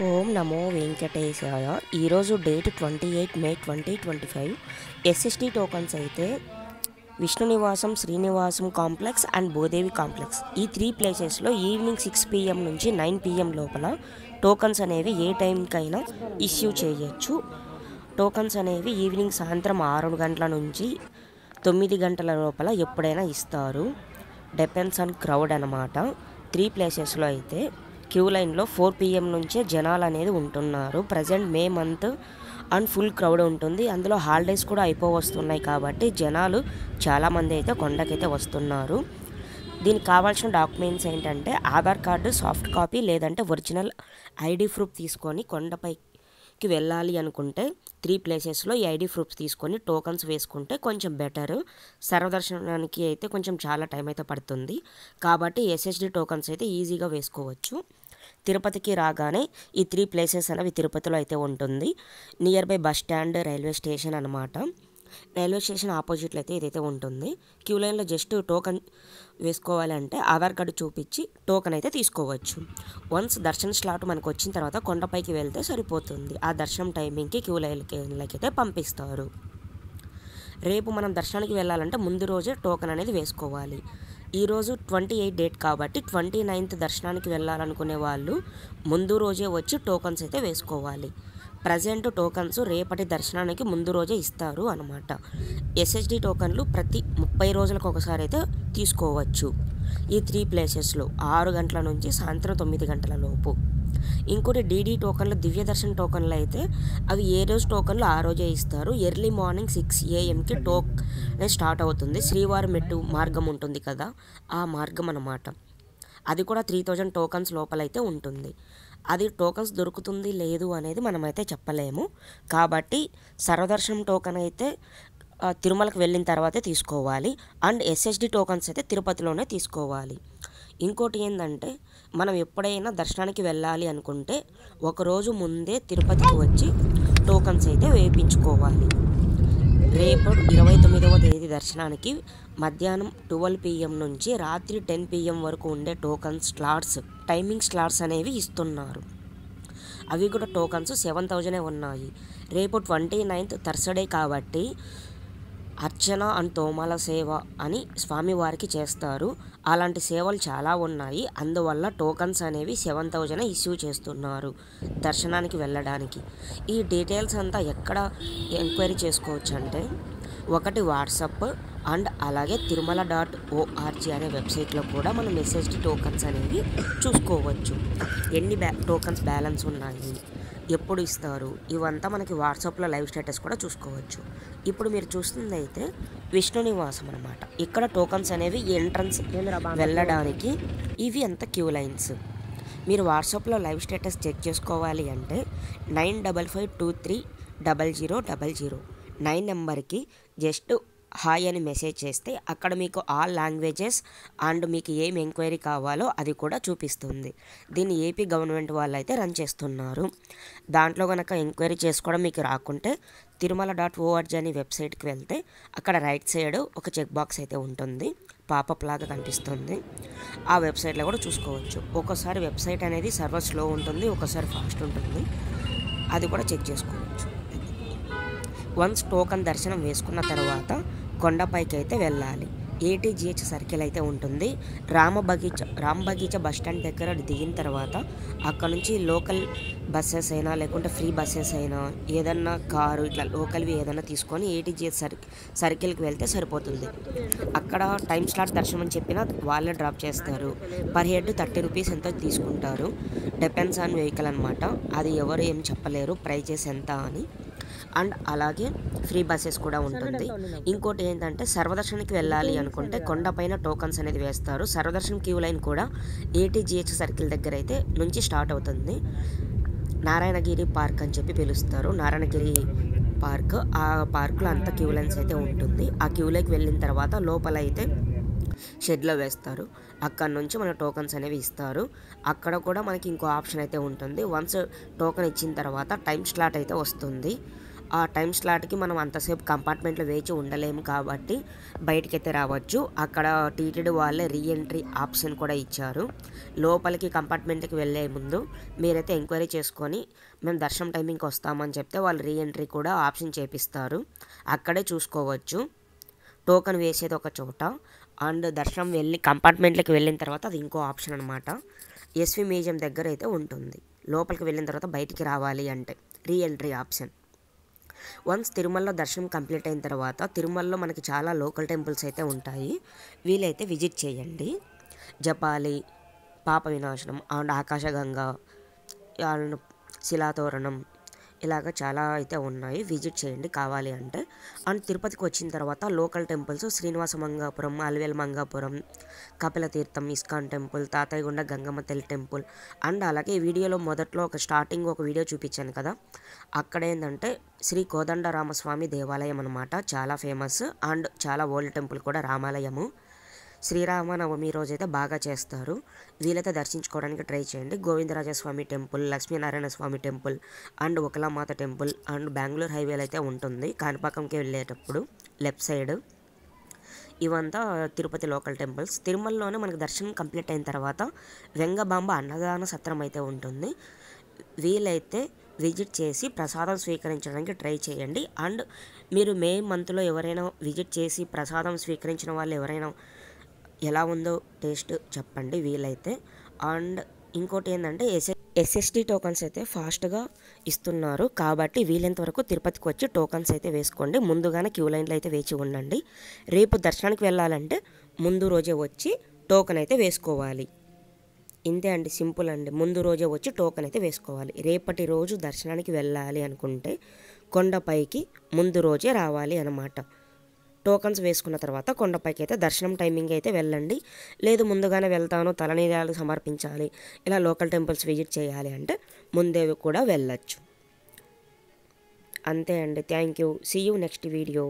ఓం నమో వెంకటేశాయ. ఈరోజు డేట్ 28 మే 2025. SST tokens అయితే విష్ణు నివాసం, Srinivasam complex and Bhudevi complex ఈ 3 ప్లేసెస్లో ఈవినింగ్ 6 PM నుంచి 9 PM లోపల టోకన్స్ అనేవి ఏ టైంకైనా ఇష్యూ చేయొచ్చు. టోకన్స్ అనేవి ఈవినింగ్ సాయంత్రం 6 గంటల నుంచి 9 గంటల లోపల ఎప్పుడైనా ఇస్తారు. డిపెండ్స్ ఆన్ క్రౌడ్ అన్నమాట. 3 ప్లేసెస్లో అయితే క్యూ లైన్లో 4 PM నుంచే జనాలు అనేది ఉంటున్నారు. Present May month and full crowd ఉంటుంది. అందులో హాలిడేస్ కూడా అయిపోవస్తున్నాయి కాబట్టి జనాలు చాలామంది అయితే కొండకైతే వస్తున్నారు. దీనికి కావాల్సిన డాక్యుమెంట్స్ ఏంటంటే ఆధార్ కార్డు సాఫ్ట్ కాపీ లేదంటే ఒరిజినల్ ఐడి ప్రూఫ్ తీసుకొని కొండపైకి వెళ్ళాలి అనుకుంటే 3 ప్లేసెస్లో ఈ ఐడి ప్రూఫ్స్ తీసుకొని టోకన్స్ వేసుకుంటే కొంచెం బెటర్. సర్వదర్శనానికి అయితే కొంచెం చాలా టైం అయితే పడుతుంది కాబట్టి ఎస్ఎస్డి టోకన్స్ అయితే ఈజీగా వేసుకోవచ్చు. తిరుపతికి రాగానే ఈ 3 ప్లేసెస్ అనేవి తిరుపతిలో అయితే ఉంటుంది. Near by bus stand, railway station అనమాట. రైల్వే స్టేషన్ ఆపోజిట్లో అయితే ఇదైతే ఉంటుంది. క్యూ లైన్లో జస్ట్ టోకన్ వేసుకోవాలంటే ఆధార్ కార్డు చూపించి టోకన్ అయితే తీసుకోవచ్చు. వన్స్ దర్శన స్లాట్ మనకు వచ్చిన తర్వాత కొండపైకి వెళ్తే సరిపోతుంది. ఆ దర్శనం టైమింగ్కి క్యూ లైన్లకి అయితే పంపిస్తారు. రేపు మనం దర్శనానికి వెళ్ళాలంటే ముందు రోజే టోకన్ అనేది వేసుకోవాలి. ఈరోజు 28 డేట్ కాబట్టి 29th దర్శనానికి వెళ్ళాలనుకునే వాళ్ళు ముందు రోజే వచ్చి టోకన్స్ అయితే వేసుకోవాలి. ప్రజెంట్ టోకన్స్ రేపటి దర్శనానికి ముందు రోజే ఇస్తారు అన్నమాట. ఎస్ఎస్డి టోకన్లు ప్రతి 30 రోజులకు ఒకసారి అయితే తీసుకోవచ్చు. ఈ 3 ప్లేసెస్లో 6 గంటల నుంచి సాయంత్రం 9 గంటల లోపు. ఇంకోటి డీడీ టోకన్లు, దివ్య దర్శన టోకన్లు అయితే అవి ఏ రోజు టోకన్లు ఆ రోజే ఇస్తారు. Early morning 6 AM token start అవుతుంది. శ్రీవారి మెట్టు మార్గం ఉంటుంది కదా, ఆ మార్గం అన్నమాట. అది కూడా 3000 టోకన్స్ లోపలైతే ఉంటుంది. అది టోకన్స్ దొరుకుతుంది లేదు అనేది మనమైతే చెప్పలేము. కాబట్టి సర్వదర్శనం టోకన్ అయితే తిరుమలకు వెళ్ళిన తర్వాతే తీసుకోవాలి. అండ్ ఎస్ఎస్డి టోకన్స్ అయితే తిరుపతిలోనే తీసుకోవాలి. ఇంకోటి ఏంటంటే మనం ఎప్పుడైనా దర్శనానికి వెళ్ళాలి అనుకుంటే ఒకరోజు ముందే తిరుపతికి వచ్చి టోకన్స్ అయితే వేయించుకోవాలి. రేపు 29వ తేదీ దర్శనానికి మధ్యాహ్నం 12 PM నుంచి రాత్రి 10 PM వరకు ఉండే టోకన్ స్లాట్స్, టైమింగ్ స్లాట్స్ అనేవి ఇస్తున్నారు. అవి కూడా టోకన్స్ 7000 ఉన్నాయి. రేపు 29th థర్స్డే కాబట్టి అర్చన అండ్ తోమాల సేవ అని స్వామివారికి చేస్తారు. అలాంటి సేవలు చాలా ఉన్నాయి. అందువల్ల టోకన్స్ అనేవి 7000 ఇష్యూ చేస్తున్నారు దర్శనానికి వెళ్ళడానికి. ఈ డీటెయిల్స్ అంతా ఎక్కడ ఎంక్వైరీ చేసుకోవచ్చు అంటే ఒకటి వాట్సాప్ అండ్ అలాగే తిరుమల.org అనే వెబ్సైట్లో కూడా మనం ఎస్ఎస్డి టోకన్స్ అనేవి చూసుకోవచ్చు. ఎన్ని టోకన్స్ బ్యాలెన్స్ ఉన్నాయి, ఎప్పుడు ఇస్తారు, ఇవంతా మనకి వాట్సాప్లో లైవ్ స్టేటస్ కూడా చూసుకోవచ్చు. ఇప్పుడు మీరు చూస్తుంది అయితే విష్ణు నివాసం అనమాట. ఇక్కడ టోకన్స్ అనేవి ఎంట్రన్స్ వెళ్ళడానికి ఇవి అంత క్యూ లైన్స్. మీరు వాట్సాప్లో లైవ్ స్టేటస్ చెక్ చేసుకోవాలి అంటే 9552300000 9 నెంబర్కి జస్ట్ హాయ్ అని మెసేజ్ చేస్తే అక్కడ మీకు ఆల్ లాంగ్వేజెస్ అండ్ మీకు ఏం ఎంక్వైరీ కావాలో అది కూడా చూపిస్తుంది. దీన్ని ఏపీ గవర్నమెంట్ వాళ్ళు అయితే రన్ చేస్తున్నారు. దాంట్లో కనుక ఎంక్వైరీ చేసుకోవడం మీకు రాకుంటే తిరుమల.org అనే వెబ్సైట్కి వెళ్తే అక్కడ రైట్ సైడ్ ఒక చెక్ బాక్స్ అయితే ఉంటుంది, పాపప్ లాగా కనిపిస్తుంది. ఆ వెబ్సైట్లో కూడా చూసుకోవచ్చు. ఒక్కోసారి వెబ్సైట్ అనేది సర్వర్ స్లో ఉంటుంది, ఒక్కోసారి ఫాస్ట్ ఉంటుంది. అది కూడా చెక్ చేసుకోవచ్చు. వన్స్ టోకన్ దర్శనం వేసుకున్న తర్వాత కొండపైకి అయితే వెళ్ళాలి. ATGH సర్కిల్ అయితే ఉంటుంది. రాంబగీచ బస్ స్టాండ్ దగ్గర దిగిన తర్వాత అక్కడ నుంచి లోకల్ బస్సెస్ అయినా లేకుంటే ఫ్రీ బస్సెస్ అయినా ఏదన్నా కారు ఇట్లా లోకల్వి ఏదైనా తీసుకొని ATGH సర్కిల్కి వెళ్తే సరిపోతుంది. అక్కడ టైం స్లాట్ దర్శనం అని చెప్పినా వాళ్ళే డ్రాప్ చేస్తారు. పర్ హెడ్ 30 రూపీస్ ఎంతో తీసుకుంటారు. డిపెండ్స్ ఆన్ వెహికల్ అనమాట. అది ఎవరు ఏం చెప్పలేరు ప్రైజెస్ ఎంత అని. అండ్ అలాగే ఫ్రీ బస్సెస్ కూడా ఉంటుంది. ఇంకోటి ఏంటంటే సర్వదర్శనానికి వెళ్ళాలి అనుకుంటే కొండపైన టోకన్స్ అనేది వేస్తారు. సర్వదర్శనం క్యూ లైన్ కూడా ATGH సర్కిల్ దగ్గర అయితే నుంచి స్టార్ట్ అవుతుంది. నారాయణగిరి పార్క్ అని చెప్పి పిలుస్తారు. నారాయణగిరి పార్క్, ఆ పార్క్లో అంత క్యూ లైన్స్ అయితే ఉంటుంది. ఆ క్యూలోకి వెళ్ళిన తర్వాత లోపల అయితే షెడ్లో వేస్తారు. అక్కడ నుంచి మన టోకన్స్ అనేవి ఇస్తారు. అక్కడ కూడా మనకి ఇంకో ఆప్షన్ అయితే ఉంటుంది. వన్స్ టోకన్ ఇచ్చిన తర్వాత టైం స్లాట్ అయితే వస్తుంది. ఆ టైం స్లాట్కి మనం అంతసేపు కంపార్ట్మెంట్లో వేచి ఉండలేము కాబట్టి బయటికైతే రావచ్చు. అక్కడ టీటీడీ వాళ్ళే రీఎంట్రీ ఆప్షన్ కూడా ఇచ్చారు. లోపలికి కంపార్ట్మెంట్కి వెళ్ళే ముందు మీరైతే ఎంక్వైరీ చేసుకొని మేము దర్శనం టైమింగ్కి వస్తామని చెప్తే వాళ్ళు రీఎంట్రీ కూడా ఆప్షన్ చేపిస్తారు. అక్కడే చూసుకోవచ్చు. టోకెన్ వేసేది ఒక చోట అండ్ దర్శనం కంపార్ట్మెంట్లోకి వెళ్ళిన తర్వాత అది ఇంకో ఆప్షన్ అనమాట. ఎస్వి మ్యూజియం దగ్గర అయితే ఉంటుంది. లోపలికి వెళ్ళిన తర్వాత బయటికి రావాలి అంటే రీఎంట్రీ ఆప్షన్. వన్స్ తిరుమలలో దర్శనం కంప్లీట్ అయిన తర్వాత తిరుమలలో మనకి చాలా లోకల్ టెంపుల్స్ అయితే ఉంటాయి. వీలైతే విజిట్ చేయండి. జపాలి, పాప వినాశనం అండ్ ఆకాశగంగా అండ్ శిలాతోరణం ఇలాగ చాలా అయితే ఉన్నాయి. విజిట్ చేయండి కావాలి అంటే. అండ్ తిరుపతికి వచ్చిన తర్వాత local temples Srinivasa Mangapuram, Alivelu Mangapuram, Kapilatheertham, ISKCON temple, Tatayyagunta Gangamma Thalli temple and అలాగే ఈ వీడియోలో మొదట్లో ఒక వీడియో చూపించాను కదా, అక్కడ ఏంటంటే శ్రీ కోదండరామస్వామి దేవాలయం అనమాట. చాలా ఫేమస్ అండ్ చాలా ఓల్డ్ టెంపుల్ కూడా, రామాలయము. శ్రీరామనవమి రోజైతే బాగా చేస్తారు. వీలైతే దర్శించుకోవడానికి ట్రై చేయండి. Govindarajaswamy temple, Lakshminarayana Swamy temple and ఒకలామాత టెంపుల్ అండ్ బెంగళూరు హైవేలో అయితే ఉంటుంది. కాణిపాకంకి వెళ్ళేటప్పుడు లెఫ్ట్ సైడ్. ఇవంతా తిరుపతి లోకల్ టెంపుల్స్. తిరుమలలోనే మనకు దర్శనం కంప్లీట్ అయిన తర్వాత వెంగబాంబ అన్నదాన సత్రం అయితే ఉంటుంది. వీలైతే విజిట్ చేసి ప్రసాదం స్వీకరించడానికి ట్రై చేయండి. అండ్ మీరు మే మంత్లో ఎవరైనా విజిట్ చేసి ప్రసాదం స్వీకరించిన వాళ్ళు ఎవరైనా ఎలా ఉందో టేస్ట్ చెప్పండి వీలైతే. అండ్ ఇంకోటి ఏంటంటే ఎస్ఎస్టీ టోకన్స్ అయితే ఫాస్ట్గా ఇస్తున్నారు కాబట్టి వీలైనంత వరకు తిరుపతికి వచ్చి టోకన్స్ అయితే వేసుకోండి. ముందుగానే క్యూ లైన్లో అయితే వేచి ఉండండి. రేపు దర్శనానికి వెళ్ళాలంటే ముందు రోజే వచ్చి టోకెన్ అయితే వేసుకోవాలి. ఇంతే అండి, సింపుల్ అండి. ముందు రోజే వచ్చి టోకెన్ అయితే వేసుకోవాలి. రేపటి రోజు దర్శనానికి వెళ్ళాలి అనుకుంటే కొండపైకి ముందు రోజే రావాలి అన్నమాట. టోకన్స్ వేసుకున్న తర్వాత కొండపైకి అయితే దర్శనం టైమింగ్ అయితే వెళ్ళండి. లేదు ముందుగానే వెళ్తాను, తలనీలాలు సమర్పించాలి, ఇలా లోకల్ టెంపుల్స్ విజిట్ చేయాలి అంటే ముందే కూడా వెళ్ళచ్చు. అంతే అండి. Thank you. See you next video.